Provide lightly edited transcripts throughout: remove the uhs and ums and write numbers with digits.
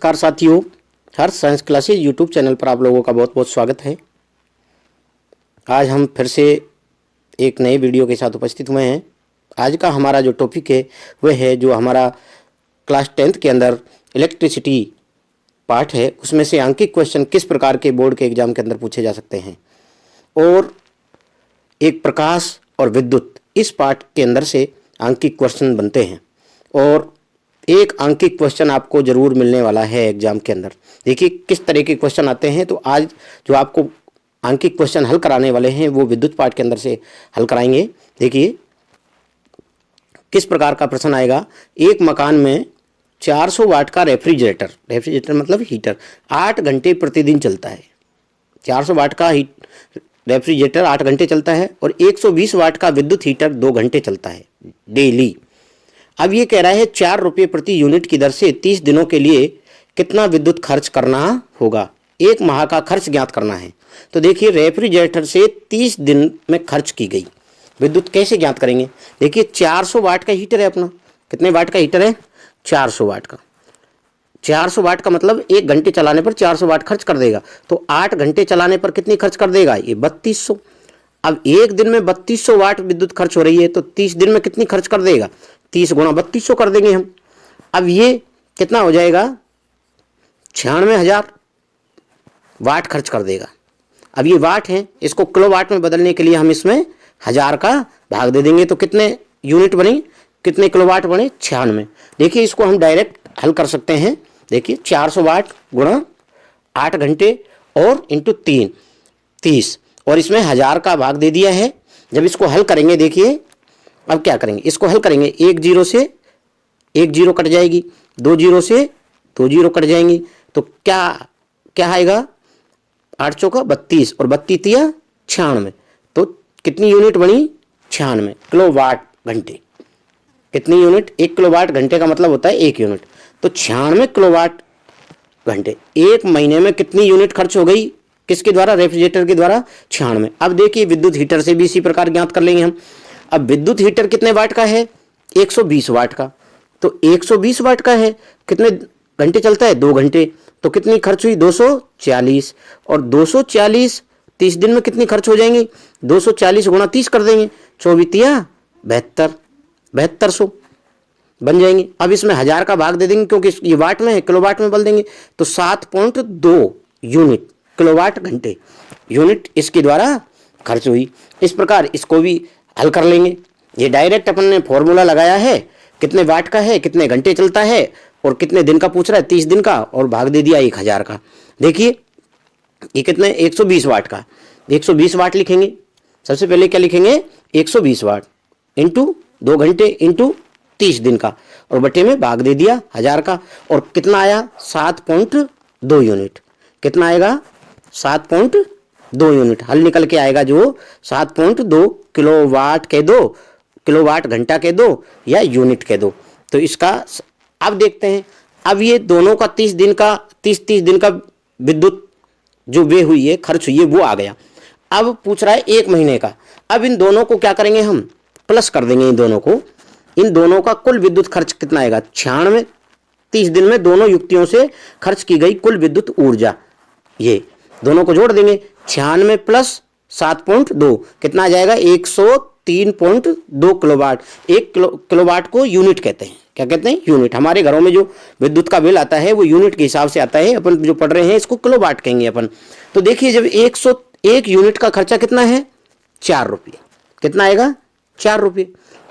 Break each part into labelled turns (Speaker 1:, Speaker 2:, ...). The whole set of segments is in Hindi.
Speaker 1: नमस्कार साथियों, हर साइंस क्लासेस यूट्यूब चैनल पर आप लोगों का बहुत बहुत स्वागत है। आज हम फिर से एक नए वीडियो के साथ उपस्थित हुए हैं। आज का हमारा जो टॉपिक है वह है जो हमारा क्लास 10th के अंदर इलेक्ट्रिसिटी पार्ट है, उसमें से अंकित क्वेश्चन किस प्रकार के बोर्ड के एग्जाम के अंदर पूछे जा सकते हैं और एक प्रकाश और विद्युत, इस पार्ट के अंदर से अंकित क्वेश्चन बनते हैं और एक अंकित क्वेश्चन आपको जरूर मिलने वाला है एग्जाम के अंदर। देखिए किस तरह के क्वेश्चन आते हैं। तो आज जो आपको अंकित क्वेश्चन हल कराने वाले हैं वो विद्युत पार्ट के अंदर से हल कराएंगे। देखिए किस प्रकार का प्रश्न आएगा। एक मकान में 400 वाट का रेफ्रिजरेटर मतलब हीटर 8 घंटे प्रतिदिन चलता है। 400 वाट का रेफ्रिजरेटर 8 घंटे चलता है और 120 वाट का विद्युत हीटर 2 घंटे चलता है डेली। अब ये कह रहा है 4 रुपये प्रति यूनिट की दर से 30 दिनों के लिए कितना विद्युत खर्च करना होगा। एक माह का खर्च ज्ञात करना है। तो देखिए रेफ्रिजरेटर से 30 दिन में खर्च की गई विद्युत कैसे ज्ञात करेंगे। देखिए 400 वाट का हीटर है अपना। कितने वाट का हीटर है? 400 वाट का। 400 वाट का मतलब 1 घंटे चलाने पर 400 वाट खर्च कर देगा। तो 8 घंटे चलाने पर कितनी खर्च कर देगा? ये 3200। अब एक दिन में 3200 वाट विद्युत खर्च हो रही है तो 30 दिन में कितनी खर्च कर देगा? 30 गुणा 3200 कर देंगे हम। अब ये कितना हो जाएगा? 96,000 वाट खर्च कर देगा। अब ये वाट है, इसको किलो वाट में बदलने के लिए हम इसमें 1000 का भाग दे देंगे तो कितने यूनिट बनी, कितने किलोवाट बने? 96। देखिए इसको हम डायरेक्ट हल कर सकते हैं। देखिए 400 वाट गुणा 8 घंटे और इंटू 3 30 और इसमें 1000 का भाग दे दिया है। जब इसको हल करेंगे देखिए अब क्या करेंगे, इसको हल करेंगे। 1 0 से 1 0 कट जाएगी, 2 0 से 2 0 कट जाएंगी तो क्या क्या आएगा? 8 चौका 32 और 32 तिया 96। तो कितनी यूनिट बनी? 96 किलोवाट घंटे। कितनी यूनिट? 1 किलोवाट घंटे का मतलब होता है 1 यूनिट। तो 96 किलोवाट घंटे। एक महीने में कितनी यूनिट खर्च हो गई? किसके द्वारा? रेफ्रिजरेटर के द्वारा 96। अब देखिए विद्युत हीटर से भी इसी प्रकार ज्ञात कर लेंगे हम। अब विद्युत हीटर कितने वाट का है? 120 वाट का। तो 120 वाट का है, कितने घंटे चलता है? 2 घंटे। तो कितनी खर्च हुई? 240। और 240 30 दिन में कितनी खर्च हो जाएंगी? 240 गुणा 30 कर देंगे, 24 तिया 7200 बन जाएंगे। अब इसमें 1000 का भाग दे देंगे क्योंकि ये वाट में है, किलोवाट में बदल देंगे तो 7.2 यूनिट किलोवाट घंटे यूनिट इसके द्वारा खर्च हुई। इस प्रकार इसको भी हल कर लेंगे। ये डायरेक्ट अपन ने फॉर्मूला लगाया है, कितने वाट का है, कितने घंटे चलता है और कितने दिन का पूछ रहा है, 30 दिन का, और भाग दे दिया 1000 का। देखिए ये कितने? 120 वाट का। 120 वाट लिखेंगे। सबसे पहले क्या लिखेंगे? 120 वाट इंटू 2 घंटे इंटू 30 दिन का और बटे में भाग दे दिया 1000 का। और कितना आया? 7.2 यूनिट। कितना आएगा? 7.2 यूनिट। हल निकल के आएगा जो 7.2 किलोवाट के दो, किलोवाट घंटा के दो या यूनिट के दो। तो इसका अब देखते हैं। अब ये दोनों का 30 दिन का 30 दिन का विद्युत जो वे हुई है, खर्च हुई है, वो आ गया। अब पूछ रहा है 1 महीने का। अब इन दोनों को क्या करेंगे? हम प्लस कर देंगे इन दोनों को। इन दोनों का कुल विद्युत खर्च कितना आएगा? 96। 30 दिन में दोनों युक्तियों से खर्च की गई कुल विद्युत ऊर्जा, ये दोनों को जोड़ देंगे। 96 प्लस 7.2 कितना आ जाएगा? 103.2 किलोवाट। 1 किलोवाट को यूनिट कहते हैं। क्या कहते हैं? यूनिट। हमारे घरों में जो विद्युत का बिल आता है वो यूनिट के हिसाब से आता है। अपन जो पढ़ रहे हैं इसको किलोवाट कहेंगे अपन। तो देखिए जब 101 यूनिट का खर्चा कितना है? 4 रुपये। कितना आएगा? 4 रुपये।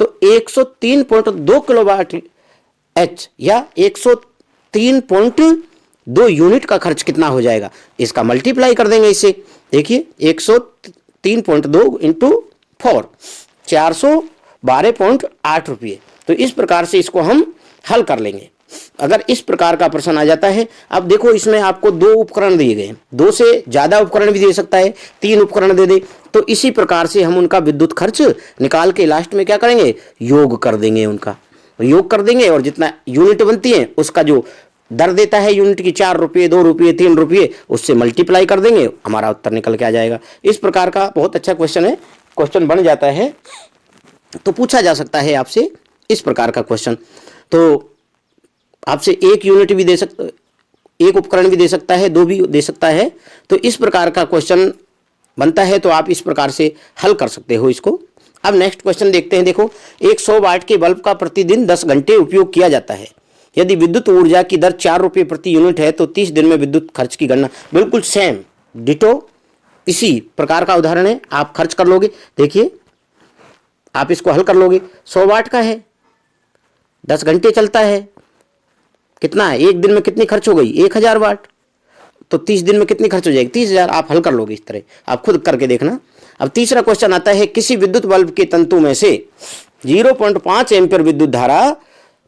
Speaker 1: तो 103.2 किलोवाट एच या 103.2 यूनिट का खर्च कितना हो जाएगा? इसका मल्टीप्लाई कर देंगे इससे। देखिए 103.2 इंटू 4 412.8 रुपये। तो इस प्रकार से इसको हम हल कर लेंगे अगर इस प्रकार का प्रश्न आ जाता है। अब देखो इसमें आपको 2 उपकरण दिए गए हैं, 2 से ज्यादा उपकरण भी दे सकता है, 3 उपकरण दे दे। तो इसी प्रकार से हम उनका विद्युत खर्च निकाल के लास्ट में क्या करेंगे? योग कर देंगे। उनका योग कर देंगे और जितना यूनिट बनती है उसका जो दर देता है यूनिट की 4 रुपये, 2 रुपये, 3 रुपये, उससे मल्टीप्लाई कर देंगे, हमारा उत्तर निकल के आ जाएगा। इस प्रकार का बहुत अच्छा क्वेश्चन है, क्वेश्चन बन जाता है। तो पूछा जा सकता है आपसे इस प्रकार का क्वेश्चन। तो आपसे 1 यूनिट भी दे सकते, एक उपकरण भी दे सकता है, दो भी दे सकता है। तो इस प्रकार का क्वेश्चन बनता है, तो आप इस प्रकार से हल कर सकते हो इसको। अब नेक्स्ट क्वेश्चन देखते हैं। देखो, एक 100 वाट के बल्ब का प्रतिदिन 10 घंटे उपयोग किया जाता है। यदि विद्युत ऊर्जा की दर 4 रुपये प्रति यूनिट है तो 30 दिन में विद्युत खर्च की गणना। बिल्कुल सेम डिटो इसी प्रकार का उदाहरण है, आप खर्च कर लोगे। देखिए, आप इसको हल कर लोगे। 100 वाट का है, 10 घंटे चलता है, कितना है, एक दिन में कितनी खर्च हो गई, 1000 वाट। तो 30 दिन में कितनी खर्च हो जाएगी, 30,000। आप हल कर लोगे इस तरह, आप खुद करके देखना। अब तीसरा क्वेश्चन आता है, किसी विद्युत बल्ब के तंतु में से 0.5 एम्पीयर विद्युत धारा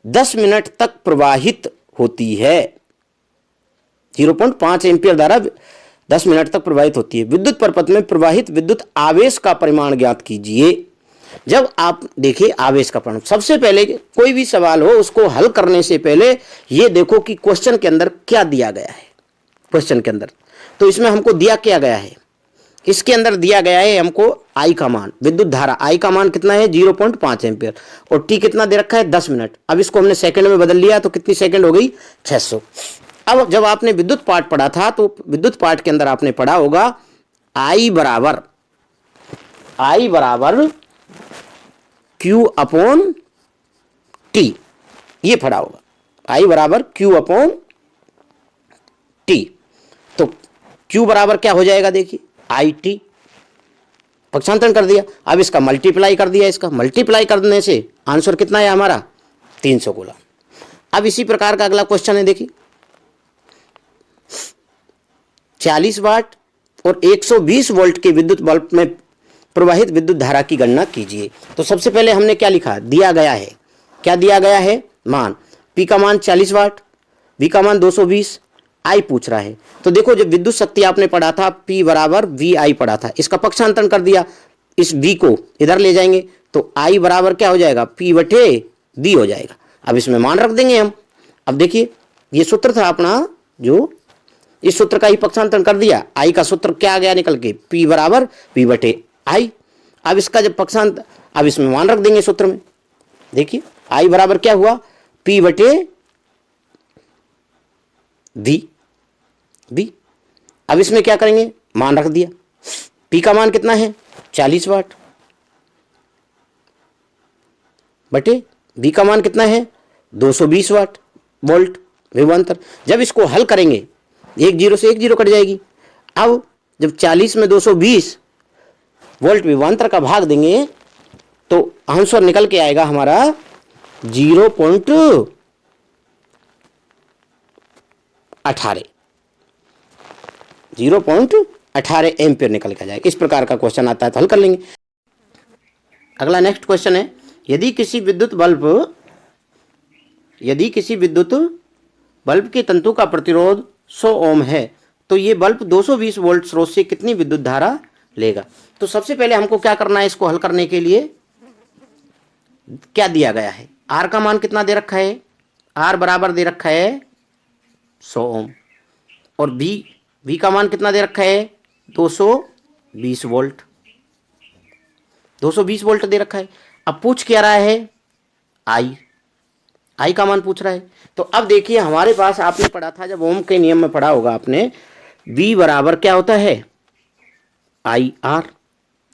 Speaker 1: 10 मिनट तक प्रवाहित होती है। 0.5 एम्पीयर धारा 10 मिनट तक प्रवाहित होती है। विद्युत परपथ में प्रवाहित विद्युत आवेश का परिमाण ज्ञात कीजिए। जब आप देखिए आवेश का परिमाण, सबसे पहले कोई भी सवाल हो उसको हल करने से पहले ये देखो कि क्वेश्चन के अंदर क्या दिया गया है। क्वेश्चन के अंदर तो इसमें हमको दिया क्या गया है, इसके अंदर दिया गया है हमको आई का मान, विद्युत धारा आई का मान कितना है 0.5 एम्पीयर, और टी कितना दे रखा है 10 मिनट। अब इसको हमने सेकंड में बदल लिया तो कितनी सेकंड हो गई 600। अब जब आपने विद्युत पाठ पढ़ा था तो विद्युत पाठ के अंदर आपने पढ़ा होगा आई बराबर क्यू अपॉन टी, ये पढ़ा होगा, आई बराबर क्यू अपॉन टी। तो क्यू बराबर क्या हो जाएगा, देखिए आई टी, पक्षांतरण कर दिया। अब इसका मल्टीप्लाई कर दिया, इसका मल्टीप्लाई करने से आंसर कितना है हमारा 300 कूलम। अब इसी प्रकार का अगला क्वेश्चन है, देखिए 40 वाट और 120 वोल्ट के विद्युत बल्ब में प्रवाहित विद्युत धारा की गणना कीजिए। तो सबसे पहले हमने क्या लिखा, दिया गया है, क्या दिया गया है, मान, पी का मान 40 वाट, वी का मान 220, आई पूछ रहा है। तो देखो, जब विद्युत शक्ति आपने पढ़ा था P बराबर वी आई पढ़ा था, इसका पक्षांतरण कर दिया, इस V को इधर ले जाएंगे तो I बराबर क्या हो जाएगा, P बटे V हो जाएगा। अब इसमें मान रख देंगे हम। अब देखिए, ये सूत्र था अपना, जो इस सूत्र का ही पक्षांतरण कर दिया, I का सूत्र क्या आ गया निकल के, P बराबर V बटे I। अब इसका जब पक्षांतर, अब इसमें मान रख देंगे सूत्र में, देखिए I बराबर क्या हुआ, P बटे V। अब इसमें क्या करेंगे, मान रख दिया, P का मान कितना है 40 वाट बटे V का मान कितना है 220 वाट वोल्ट विभवांतर। जब इसको हल करेंगे, एक जीरो से एक जीरो कट जाएगी। अब जब 40 में 220 वोल्ट विभवांतर का भाग देंगे तो आंसर निकल के आएगा हमारा 0.18 एम्पियर निकल के जाएगा। इस प्रकार का क्वेश्चन आता है तो हल कर लेंगे। अगला नेक्स्ट क्वेश्चन है, यदि किसी विद्युत बल्ब के तंतु का प्रतिरोध 100 ओम है तो ये बल्ब 220 वोल्ट स्रोत से कितनी विद्युत धारा लेगा। तो सबसे पहले हमको क्या करना है, इसको हल करने के लिए क्या दिया गया है, आर का मान कितना दे रखा है, आर बराबर दे रखा है 100 ओम, और बी का मान कितना दे रखा है 220 वोल्ट, 220 वोल्ट दे रखा है। अब पूछ क्या रहा है, आई का मान पूछ रहा है। तो अब देखिए, हमारे पास आपने पढ़ा था, जब ओम के नियम में पढ़ा होगा आपने, V बराबर क्या होता है आई आर,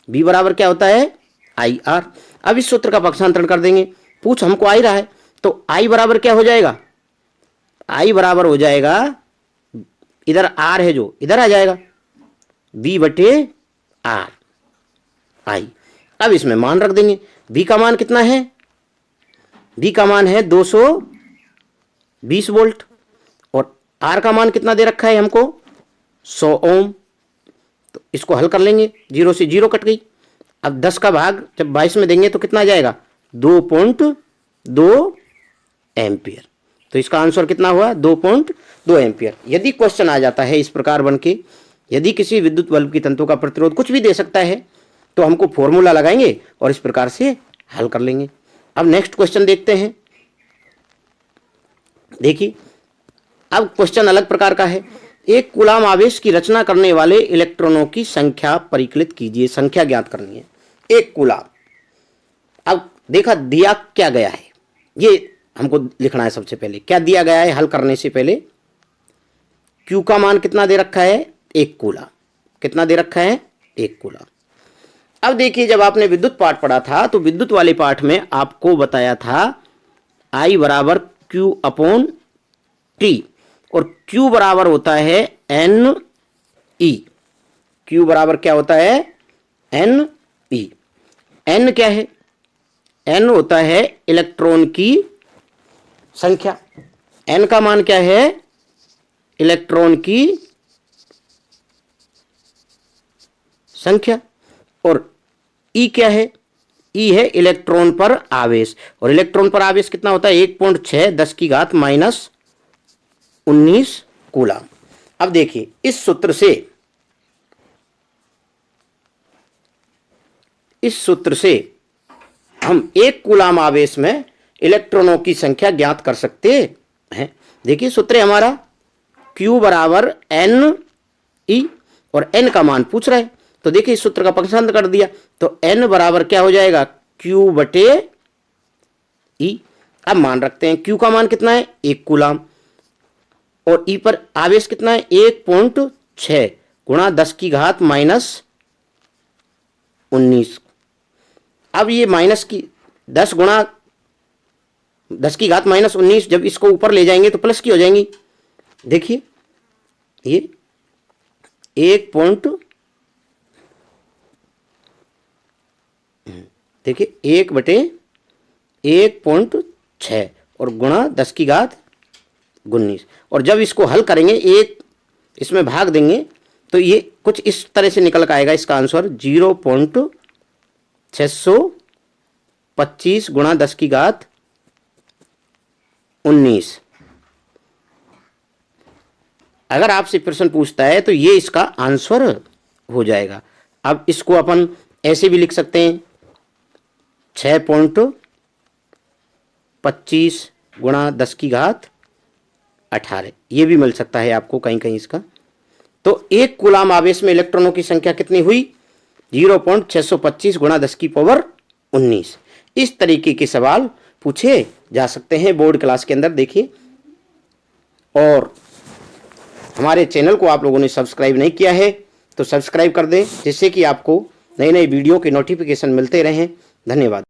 Speaker 1: V बराबर क्या होता है आई आर। अब इस सूत्र का पक्षांतरण कर देंगे, पूछ हमको आई रहा है, तो आई बराबर क्या हो जाएगा, आई बराबर हो जाएगा, इधर आर है जो इधर आ जाएगा, V बटे आर आई। अब इसमें मान रख देंगे, V का मान कितना है, V का मान है 220 वोल्ट, और R का मान कितना दे रखा है हमको 100 ओम। तो इसको हल कर लेंगे, जीरो से जीरो कट गई। अब 10 का भाग जब 22 में देंगे तो कितना आ जाएगा 2.2 एम्पियर। तो इसका आंसर कितना हुआ 2.2 एम्पियर। यदि क्वेश्चन आ जाता है इस प्रकार बन के, यदि किसी विद्युत बल्ब की तंतु का प्रतिरोध कुछ भी दे सकता है तो हमको फॉर्मूला लगाएंगे और इस प्रकार से हल कर लेंगे। अब नेक्स्ट क्वेश्चन देखते हैं। देखिए, अब क्वेश्चन अलग प्रकार का है, एक कूलाम आवेश की रचना करने वाले इलेक्ट्रॉनों की संख्या परिकलित कीजिए। संख्या ज्ञात करनी है, एक कूलाम। अब देखा दिया क्या गया है, ये हमको लिखना है। सबसे पहले क्या दिया गया है, हल करने से पहले Q का मान कितना दे रखा है, 1 कूलम। कितना दे रखा है, 1 कूलम। अब देखिए, जब आपने विद्युत पाठ पढ़ा था तो विद्युत वाले पाठ में आपको बताया था I बराबर Q अपॉन T, और Q बराबर होता है N E। Q बराबर क्या होता है, N E। N क्या है, N होता है इलेक्ट्रॉन की संख्या। N का मान क्या है, इलेक्ट्रॉन की संख्या। और E क्या है, E है इलेक्ट्रॉन पर आवेश, और इलेक्ट्रॉन पर आवेश कितना होता है, 1.6 10 की घात माइनस 19 कूलम। अब देखिए, इस सूत्र से हम 1 कूलम आवेश में इलेक्ट्रॉनों की संख्या ज्ञात कर सकते हैं। देखिए, सूत्र हमारा Q बराबर N E, और N का मान पूछ रहा है, तो देखिए इस सूत्र का पसंद कर दिया, तो N बराबर क्या हो जाएगा, Q बटे E। अब मान रखते हैं Q का मान कितना है, 1 कूलम, और E पर आवेश कितना है, 1.6 गुणा 10 की घात माइनस 19। अब ये माइनस की 10 गुणा 10 की घात माइनस 19, जब इसको ऊपर ले जाएंगे तो प्लस की हो जाएंगी। देखिए ये 1 बटे 1.6 और गुणा 10 की घात 19, और जब इसको हल करेंगे, एक इसमें भाग देंगे, तो ये कुछ इस तरह से निकल कर आएगा। इसका आंसर 0.625 गुणा 10 की घात 19। अगर आपसे प्रश्न पूछता है तो ये इसका आंसर हो जाएगा। अब इसको अपन ऐसे भी लिख सकते हैं, 6.25 गुणा 10 की घात 18, ये भी मिल सकता है आपको कहीं कहीं इसका। तो 1 कूलम आवेश में इलेक्ट्रॉनों की संख्या कितनी हुई, 0.625 गुणा 10 की पावर 19। इस तरीके के सवाल पूछे जा सकते हैं बोर्ड क्लास के अंदर। देखिए, और हमारे चैनल को आप लोगों ने सब्सक्राइब नहीं किया है तो सब्सक्राइब कर दें, जिससे कि आपको नए नए वीडियो के नोटिफिकेशन मिलते रहें। धन्यवाद।